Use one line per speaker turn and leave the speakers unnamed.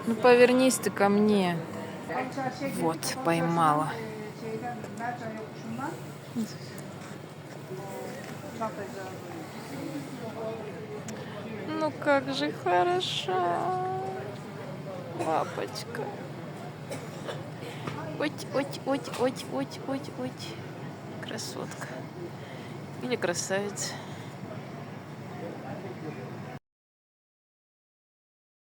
Ну повернись ты ко мне. Вот, поймала. Ну как же хороша, лапочка. Ой, ой, ой, ой, ой, ой, ой. Красотка. Или красавица.